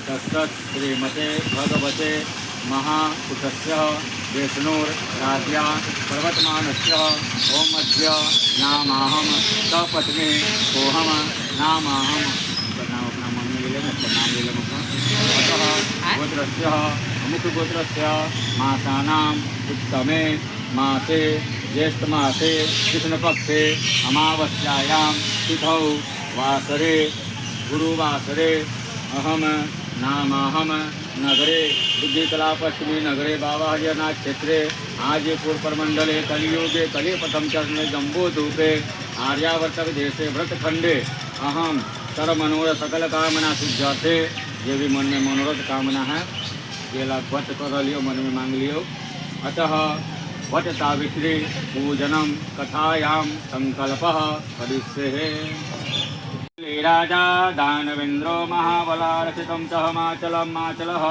तत्सत् श्रीमते भगवते महापुरुषस्य विष्णुर्राज्ञा प्रवर्तमानस्य ओमस्य नामाहं सपत्नी सोहम नामाहं नाम अपना मम्मी ले लेंगे, अपना नाम ले लेंगे। अतः गोत्रस्य मुख्यगोत्रस्य मासानाम् उत्तमे मासे ज्येष्ठमासे कृष्णपक्षे अमावस्यायां तिथौ वासरे गुरुवासरे अहम नामाहम नगरे बुद्धिकला पश्चिमी नगरे बाबा हरियाणा क्षेत्रे हाजीपुर प्रमंडले कलियुगे कलि प्रथम चरण जम्बूद्वीपे आर्यावर्तक देशे व्रतखंडे अहम सर्वमनोरथ सकल कामना सिद्ध्यर्थे। ये भी मन में मनोरथ कामना है, ये लाख व्रत कर लियो, मन में मांग लियो। अतः वट सावित्री पूजनम कथायां संकल्पः करिष्ये। राजा दानवेन्द्रो महाबलार्चितं च हिमाचलं माचलः।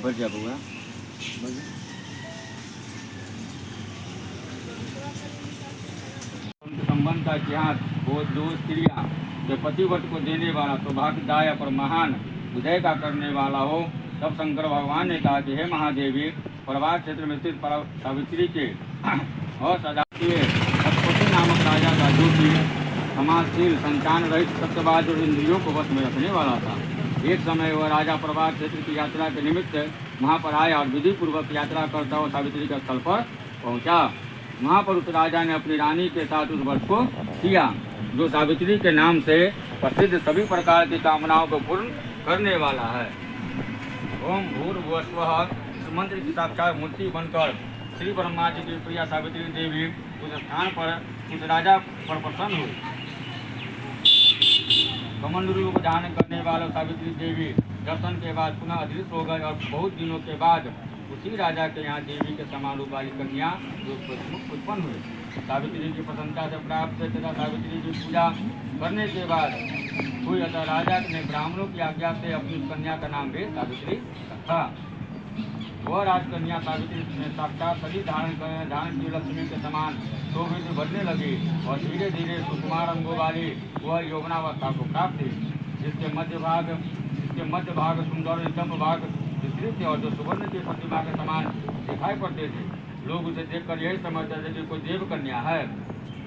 बढ़ जा बुआ, संबंध का इतिहास। वो दो स्त्रियां जो पतिव्रत को देने वाला सौभाग्यदायक और महान उदय का करने वाला हो, तब शंकर भगवान ने कहा कि हे महादेवी, प्रभास क्षेत्र में स्थित सावित्री के और सदाशिव सतपति नामक राजा का जो कि समाजशील संतान रहित सत्यवाद और इंद्रियों को वश में रखने वाला था। एक समय वह राजा प्रभास क्षेत्र की यात्रा के निमित्त वहाँ पर आया और विधि पूर्वक यात्रा करता हुआ सावित्री के स्थल पर पहुँचा। वहाँ पर उस राजा ने अपनी रानी के साथ उस व्रत को किया, जो सावित्री के नाम से प्रसिद्ध सभी प्रकार की कामनाओं को पूर्ण करने वाला है। ओम भूर्भुवस्वः। इस मंत्र की साक्षात मूर्ति बनकर श्री ब्रह्मा जी की प्रिया सावित्री देवी उस स्थान पर उस राजा पर प्रसन्न हुई। कमंडलू को धारण करने वाले सावित्री देवी दर्शन के बाद पुनः अदृश्य हो गए और बहुत दिनों के बाद उसी राजा के यहाँ देवी के समान रूप वाली कन्या उत्पन्न हुई। सावित्री की प्रसन्नता से प्राप्त तथा सावित्री की पूजा करने के बाद हुई, अतः राजा ने ब्राह्मणों की आज्ञा से अपनी कन्या का नाम भी सावित्री रखा। वह राजकन्या सावित्री ने साक्षात सभी धारण की लक्ष्मी के समान शोभित बढ़ने लगी और धीरे धीरे सुकुमार अंगों वाली वह यौवनावस्था को प्राप्त हुई, जिसके मध्य भाग सुंदर स्तंभ भाग विस्तृत और जो सुवर्ण की प्रतिमा के समान दिखाई पड़ते थे। लोग उसे देखकर यही समझते थे कि कोई देव कन्या है।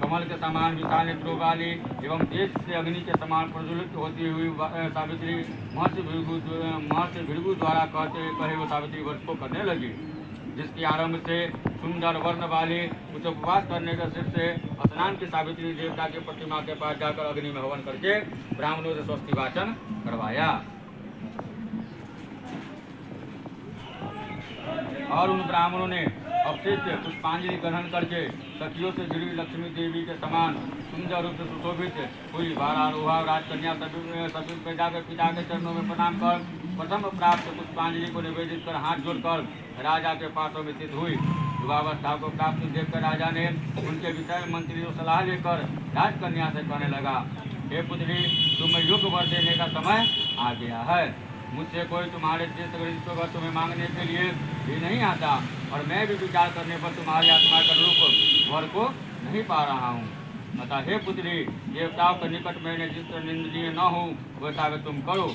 कमल के समान विशाल नेत्रों वाली एवं तेज से अग्नि के समान प्रज्वलित होती हुई सावित्री महर्षि भृगु द्वारा कहे वो सावित्री व्रत को करने लगी, जिसके आरंभ से सुंदर वर्ण वाली उसे उपवास करने के सिर से स्नान की सावित्री देवता की प्रतिमा के पास जाकर अग्नि में हवन करके ब्राह्मणों से स्वस्ति वाचन करवाया और उन ब्राह्मणों ने अवशिष्ट पुष्पांजलि ग्रहण करके सखियों से जुड़ी लक्ष्मी देवी के समान सुंदर रूप से सुशोभित हुई। भारारोहा राजकन्या सभी पिता के चरणों में प्रणाम कर प्रथम प्राप्त पुष्पांजलि को निवेदित कर हाथ जोड़कर राजा के पास स्थित हुई। युवावस्था को प्राप्त देखकर राजा ने उनके विषय मंत्री को सलाह लेकर राजकन्या से कहने लगा, हे पुत्री, तुम्हें युग वर देने का समय आ गया है। मुझसे कोई तुम्हारे श्रेष्ठ तुम्हें मांगने के लिए भी नहीं आता और मैं भी विचार करने पर तुम्हारी आत्मा का रूप वर को नहीं पा रहा हूँ। अतः हे पुत्री, देवताओं के निकट मैंने जिस निंदनीय न हो वैसा वे तुम करो।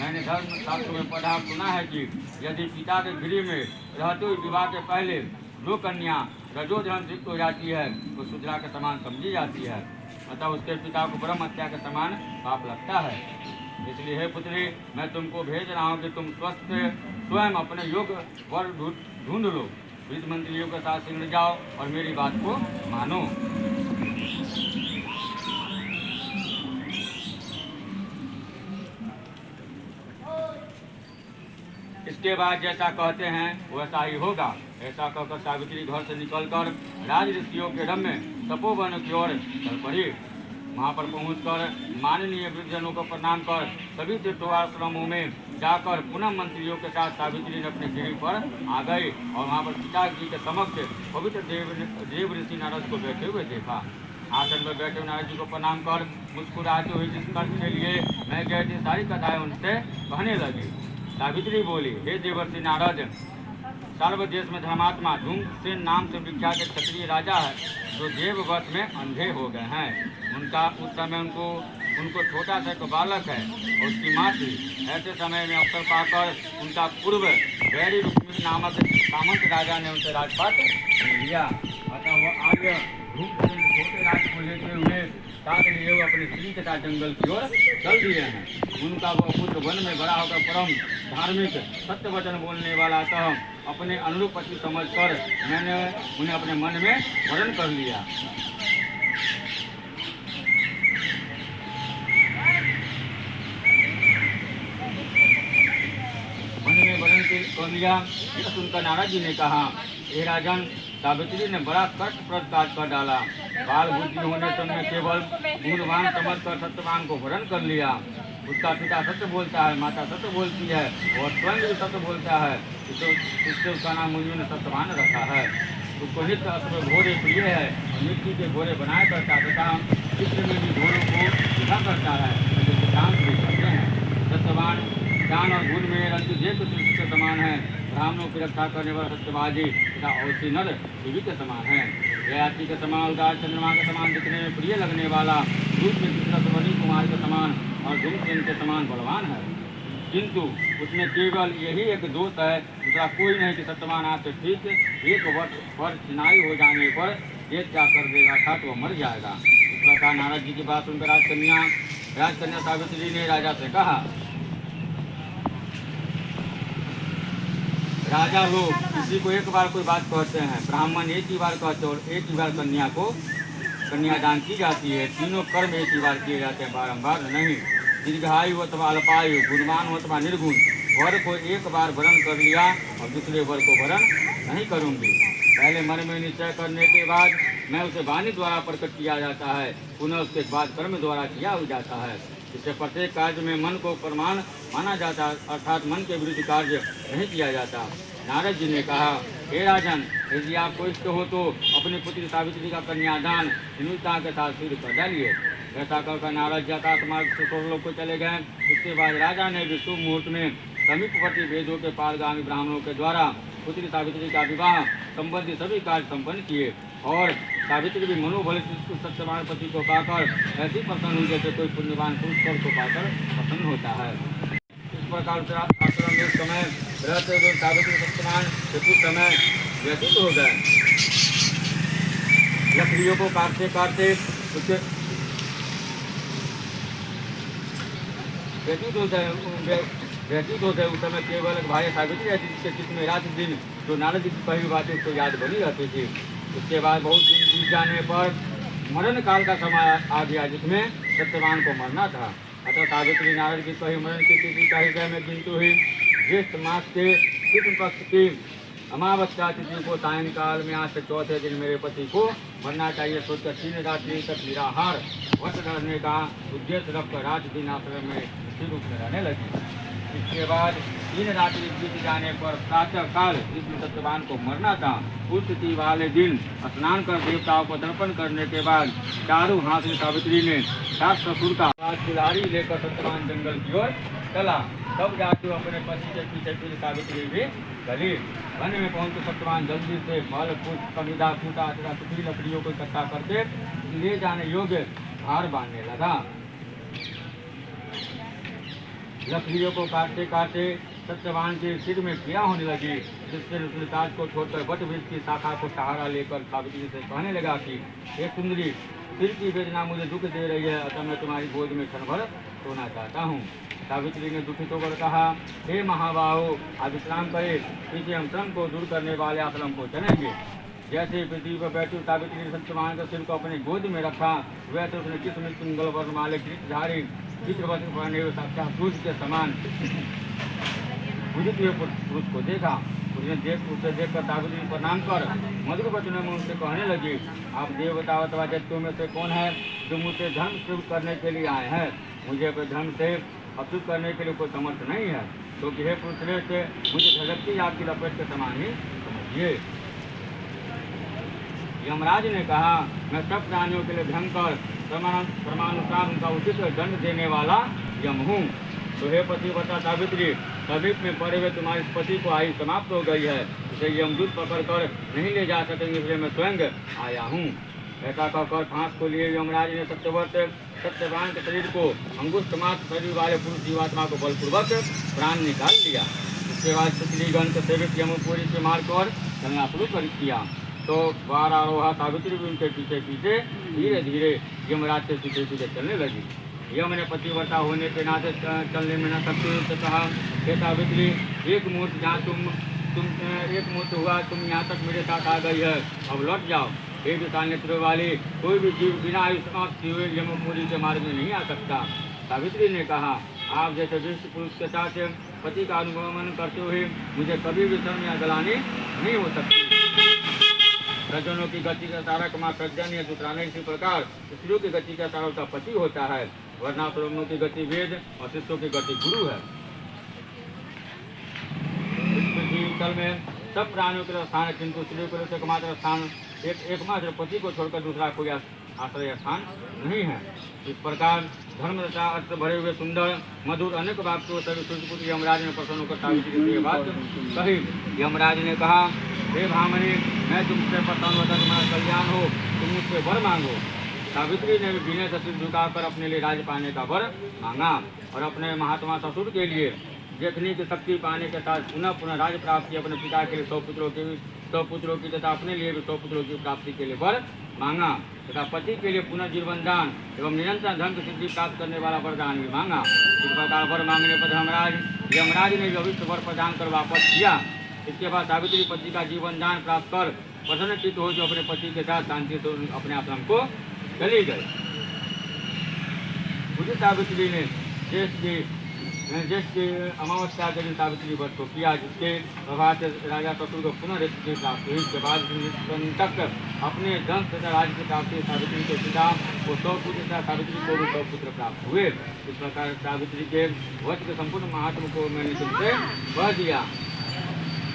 मैंने धर्म शास्त्र में पढ़ा सुना है कि यदि पिता के गृह में रहते हुए विवाह के पहले जो कन्या रजोधन युक्त हो जाती है तो शुद्रा के समान समझी जाती है, अतः उसके पिता को ब्रह्म हत्या के समान पाप लगता है। इसलिए हे पुत्री, मैं तुमको भेज रहा हूँ कि तुम स्वस्थ स्वयं अपने योग वर ढूंढ लो। विधि मंत्रियों के साथ शीघ्र जाओ और मेरी बात को मानो। इसके बाद जैसा कहते हैं वैसा ही होगा। ऐसा कहकर सावित्री घर से निकलकर राज ऋषियों के रम में तपोवन की ओर चल पड़ी। वहाँ पर पहुंचकर माननीय वृद्धजनों को प्रणाम कर सभी तीर्थाश्रमों में जाकर पुनः मंत्रियों के साथ सावित्री ने अपने गृह पर आ गई और वहाँ पर पिताजी के समक्ष पवित्र देव ऋषि नारद को बैठे हुए देखा। आसन में बैठे नारद जी को प्रणाम कर मुस्कुराते हुए जिस कर्ज के लिए मैं गई थी सारी कथाएं उनसे कहने लगी। सावित्री बोली, हे देवर्षि नारद, सर्व देश में धर्मात्मा धूमसेन नाम से विख्यात एक क्षत्रिय राजा है जो देववश में अंधे हो गए हैं। उनका उस समय उनको छोटा सा एक बालक है और उसकी माँ थी। ऐसे समय में अवसर पाकर उनका पूर्व वैरी रुक्मिणी नामक सामंत राजा ने उनसे राजपाट लिया। अतः वो आज धूमसेन छोटे राज को लेते हुए साथ लिए हुए अपनी स्त्री के साथ जंगल की ओर चल दिए हैं। उनका वह पुत्र वन में बड़ा होकर परम धार्मिक सत्य वचन बोलने वाला था। अपने अनुरूप पति समझकर मैंने उन्हें अपने मन में वरण कर लिया। मन में वरण कर लिया। यह सुनकर नारद जी ने कहा, हे राजन, सावित्री ने बड़ा कष्टप्रद कार्य कर डाला। बाल बुद्धि होने से में केवल गुणवान समझकर सत्यवान को वरण कर लिया। उसका पिता सत्य बोलता है, माता सत्य बोलती है और स्वयं भी सत्य बोलता है। इससे उसका नाम मुनियों ने सत्यवान रखा है। उसको नित्य अश्व घोड़े प्रिय है और मिट्टी के घोड़े बनाया करता तथा चित्र में भी घोड़ों को लिखा करता है, जो सिद्धांत भी करते हैं। सत्यवान ज्ञान और गुण में रंजित के समान है। ब्राह्मणों की रक्षा करने वाला सत्यवादी तथा औसी नर देवी के समान है। जयाति के समान उदार चंद्रमा के समान दिखने में प्रिय लगने वाला, रूप में कृष्ण कुमार के समान और धूमसेन के समान बलवान है। किंतु उसमें केवल यही एक दोष है, दूसरा कोई नहीं कि सत्यवान आपसे ठीक एक वर्ष पर चिनाई हो जाने पर ये क्या कर देगा, अर्थात वो मर जाएगा। इस प्रकार नारद जी की बात सुनकर राजकन्या सावित्री ने राजा से कहा, राजा लोग किसी को एक बार कोई बात कहते हैं, ब्राह्मण एक ही बार कहते हैं और एक ही बार कन्या को कन्यादान की जाती है। तीनों कर्म एक ही बार किए जाते हैं, बारंबार नहीं। दीर्घायु अथवा अल्पायु, गुणवान अथवा निर्गुण, वर को एक बार वरण कर लिया और दूसरे वर को वरण नहीं करूंगी। पहले मन में निश्चय करने के बाद मैं उसे वाणी द्वारा प्रकट किया जाता है, पुनः उसके बाद कर्म द्वारा किया जाता है। इससे प्रत्येक कार्य में मन को प्रमाण माना जाता है, अर्थात मन के विरुद्ध कार्य नहीं किया जाता। नारद जी ने कहा, हे राजन, यदि आपको इष्ट हो तो अपनी पुत्री सावित्री का कन्यादान विनुता के साथ सिद्ध कर डालिए। ऐसा कर नारद जी आकाश मार्ग से स्वर्गलोक को चले गए। इसके बाद राजा ने भी शुभ मुहूर्त में समीपवर्ती वेदों के पारगामी ब्राह्मणों के द्वारा पुत्री सावित्री का विवाह संबंधी सभी कार्य संपन्न किए और सावित्री भी मनोबल सत्यवान पति को पाकर ऐसी प्रसन्न हुई जैसे कोई पुण्यवान पुरुष को पाकर प्रसन्न होता है। इस प्रकार से आश्रम में समय रहते हुए सावित्री सत्यवान से कुछ समय व्यतीत हो गए। लकड़ियों को काटते काटते उसके व्यतीत होते उस समय केवल भाई सावित्री रहती, जिसके चित्त में रात दिन जो नारद जी की कही बातें उसको याद बनी रहती थी। उसके बाद बहुत दिन बीत जाने पर मरण काल का समय आ गया, जिसमें सत्यवान को मरना था। अतः सावित्री नारद की कही मरण की तिथि का हृदय में गिनती हुई ज्येष्ठ मास के कृष्ण पक्ष की अमावस्या तिथि को सायंकाल में आज से चौथे दिन मेरे पति को मरना चाहिए सोचकर 3 रात्रि तक निराहार व्रत रहने का उद्देश्य रखकर रात दिन आश्रम में स्थिर रूप में रहने लगी। इसके बाद 3 रात्रि बीत जाने पर प्रातः काल जिस सत्यवान को मरना था उस तिथि वाले दिन स्नान कर देवताओं को तर्पण करने के बाद चारों हाथ में सावित्री ने सास ससुर का कुल्हाड़ी लेकर सत्यवान जंगल की ओर चला। तब जाके अपने पति के पीछे पीछे सावित्री भी चली। वन में पहुंचे सत्यवान जल्दी से फल फूट कमिदा फूटा तथा सूखी लकड़ियों को इकट्ठा करके ले जाने योग्य हार बांधने लगा। लकड़ियों को काटते काटते सत्यवान के सिर में क्रिया होने लगी, जिससे ऋषिराज को छोड़कर वट वृक्ष की शाखा को सहारा लेकर सावित्री से कहने लगा कि हे सुंदरी, सिर की वेदना मुझे दुख दे रही है, अतः मैं तुम्हारी गोद में क्षण भर सोना चाहता हूँ। सावित्री ने दुखित होकर कहा, हे महाबाहो, आप विश्राम करें, पीछे हम श्रम को दूर करने वाले आश्रम को चलेंगे। जैसे पृथ्वी पर बैठी सावित्री ने सत्यवान के सिर को अपनी गोद में रखा, वैसे उसने किस्म कुंगल वर्ण वाले गिरधारी चित्र वस्त्र पहने हुए साक्षात सूर्य के समान पूजित हुए पुरुष को देखा। उसे देखकर सावित्री प्रणाम कर मधुर वचनों में उनसे कहने लगी, आप देवता अथवा दैत्यों में से कौन है जो मुझसे धर्म शुरू करने के लिए आए हैं? मुझे अपने धर्म से अशुद्ध करने के लिए कोई समर्थ नहीं है, क्योंकि हे पुरुष मुझे झलकती आपकी लपेट के समान ही समझिए। यमराज ने कहा, मैं सब प्राणियों के लिए भयंकर परमानुसार उनका उचित दंड देने वाला यम हूँ। तो हे पतिव्रता सावित्री, समीप में पड़े हुए तुम्हारे पति को आयु समाप्त हो गई है, इसे यमदूत पकड़ कर नहीं ले जा सकेंगे, इसलिए मैं स्वयं आया हूँ। ऐसा कहकर फांस को लिए यमराज ने सत्यवान के शरीर को अंगुष्ठ मात्र शरीर वाले पुरुष जीवात्मा को बलपूर्वक प्राण निकाल लिया। उसके बाद पुतलीगण के सेवित यमपुरी से मारकर चलना शुरू कर किया। तो वारारोहा सावित्री भी उनके पीछे पीछे धीरे धीरे यमराज के पीछे पीछे चलने लगी। यम ने पतिव्रता होने के नाते चलने में न सकते कहा, हे सावित्री, एक मुहूर्त जहाँ एक मुहूर्त हुआ तुम यहाँ तक मेरे साथ आ गई है, अब लौट जाओ। हे विशाल नेत्रों वाली, कोई भी जीव बिना आयु समाप्त किए हुए यमपुरी के मार्ग में नहीं आ सकता। सावित्री ने कहा, आप जैसे विश्व पुरुष के साथ पति का अनुगमन करते हुए मुझे कभी भी शर्म या गलानी नहीं हो सकती। रजनों की गति का तारक माँ प्रज्ञान या दूसराने इसी प्रकार स्त्रियों की गति का तारक का पति होता है, वरना पुरुषों की गति वेद और शिष्यों की गति गुरु है। तल में सब प्राणियों के लिए स्थान है, किंतु स्त्रियों के लिए एकमात्र स्थान एकमात्र पति को छोड़कर दूसरा कोई आश्रय स्थान नहीं है। इस प्रकार धर्म तथा अर्थ भरे हुए सुंदर मधुर अनेक वाक्यों सभी सूर्यपुत्र यमराज ने प्रसन्न होकर सावित्री से बात कही। यमराज ने कहा, हे भामनी, मैं तुमसे प्रसन्न होता तुम्हारा कल्याण हो, तुम मुझसे वर मांगो। सावित्री ने विनय से सिर झुकाकर अपने लिए राज्य पाने का वर मांगा और अपने महात्मा ससुर के लिए देखने की शक्ति पाने के साथ पुनः पुनः राज्य प्राप्ति, अपने पिता के लिए 100 पुत्रों की तथा अपने लिए भी 100 पुत्रों की प्राप्ति के लिए वर मांगा तथा पति के लिए पुनः जीवन दान एवं निरंतर धन की सिद्धि प्राप्त करने वाला वरदान भी मांगा। इस प्रकार वर मांगने पर यमराज ने भविष्य वर प्रदान कर वापस किया। इसके बाद सावित्री पति का जीवन दान प्राप्त कर प्रसन्न चित्त हो जो अपने पति के साथ शांति से अपने आश्रम को चली गई। मुझे सावित्री ने ज्येष्ठ की अमावस्या के दिन सावित्री व्रत को किया, जिसके प्रभाव से राजा ससुर को पुनः ऋषि प्राप्त हुई। इसके बाद तक अपने वंश तथा राज्य की प्राप्ति सावित्री के पिता को 100 पुत्र तथा सावित्री को भी 100 पुत्र प्राप्त हुए। इस प्रकार सावित्री के व्रत के संपूर्ण महात्म को मैंने तुमसे कह दिया।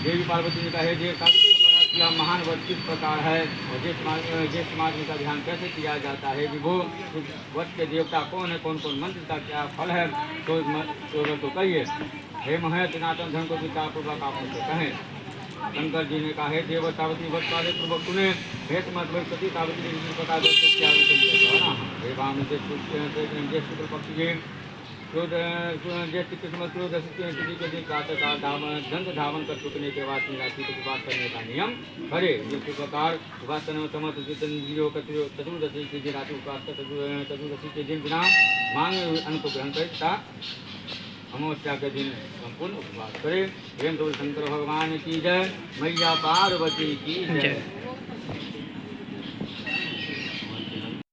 देवी पार्वती ने कहा, हे देव, सावित्री द्वारा किया महान व्रत किस प्रकार है और ज्येष्ठ मार्ग का ध्यान कैसे किया जाता है? विभो, इस व्रत के देवता कौन है, कौन कौन मंत्र का क्या फल है, तो कहिए। हे महेश, सनातन धर्म को विचार पूर्वक आप मुझसे कहें। शंकर जी ने कहा, हे देव, सावित्री व्रत कार्य पूर्वक सुने। हे समर्थ सावित्री प्रकार हे वाम ज्येष्ठ पक्षी ज्येष्ठ कृष्ण तिथि के दिन प्रातःकाल दंड धावन कर चुकने के बाद राशि को उपवास करने का नियम करे। जिस प्रकार उपासना समर्थ चतुर्दशी के दिन राशि उपवास कर चतुर्दशी के दिन बिना मांगे हुए अन्न को ग्रहण करे तथा अमावस्या के दिन संपूर्ण उपवास करे। प्रेम शंकर भगवान की जय, मैया पार्वती की जय।